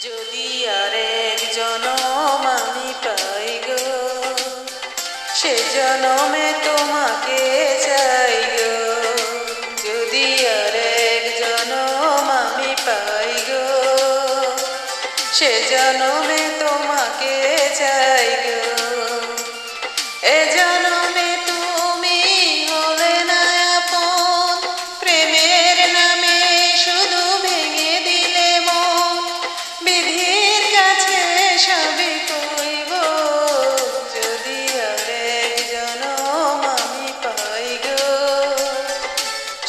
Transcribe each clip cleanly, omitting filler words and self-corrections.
যদি আর এক জনম আমি পাই গো, সে জনমে তোমাকে চাই গো। যদি আর এক জনম আমি পাই গো, সে জনমে তোমাকে চাই গো। এ জনমে তুমি হবে না আপন, প্রেমের নামে শুধু ভেঙে দিলে মন। বিধির কাছে সবই কইব, যদি আর এক জনম আমি পাই গো,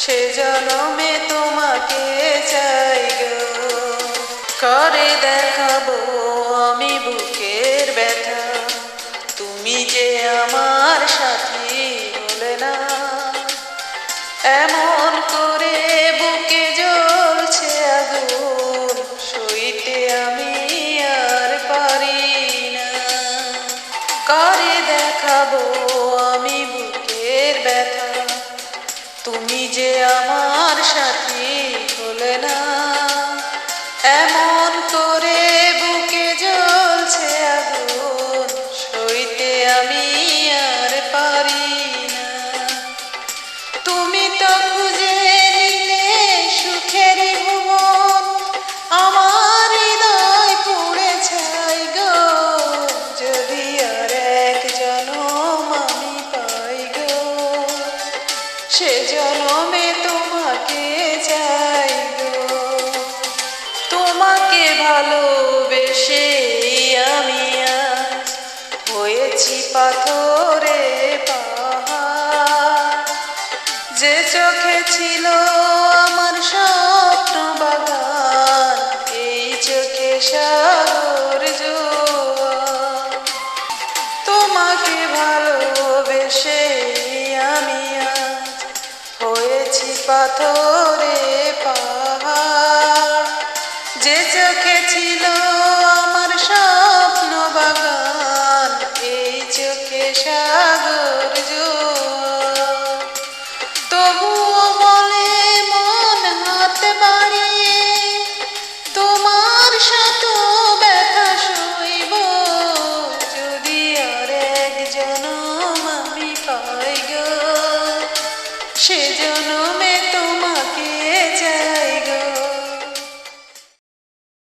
সে জনমে তোমাকে চাই গো। করে দেখাবো আমি বুকের ব্যথা, তুমি যে আমার সাথী হলে না। এমন করে বুকে জ্বলছে আগুন, সইতে আমি আর পারি না। করে দেখাবো আমি বুকের ব্যথা, তুমি যে আমার সাথী হলে না। এমন করে বুকে জ্বলছে আগুন, সইতে আমি আর পারি না। তুমি তো খুঁজে নিলে সুখের ভুবন, আমার হৃদয় পুড়ে ছাই গো। যদি আর এক জনম আমি পাই গো, সে জনমে তোমাকে চাই গো। তোমাকে ভালোবেসে আমি আজ হয়েছি পাথরে পাহাড়। যে চোখে ছিল আমার স্বপ্ন বাগান, এই চোখে সাগর জোয়ার। তোমাকে ভালোবেসে আমি আজ হয়েছি পাথরে পাহাড়। যে চোখে ছিল আমার স্বপ্ন বাগান, এই চোখে সাগর জোয়ার। তবুও বলে মন হাত বাড়িয়ে, তোমার শত ব্যথা সইব। যদি আর এক জনম আমি পাই গো, সে জনমে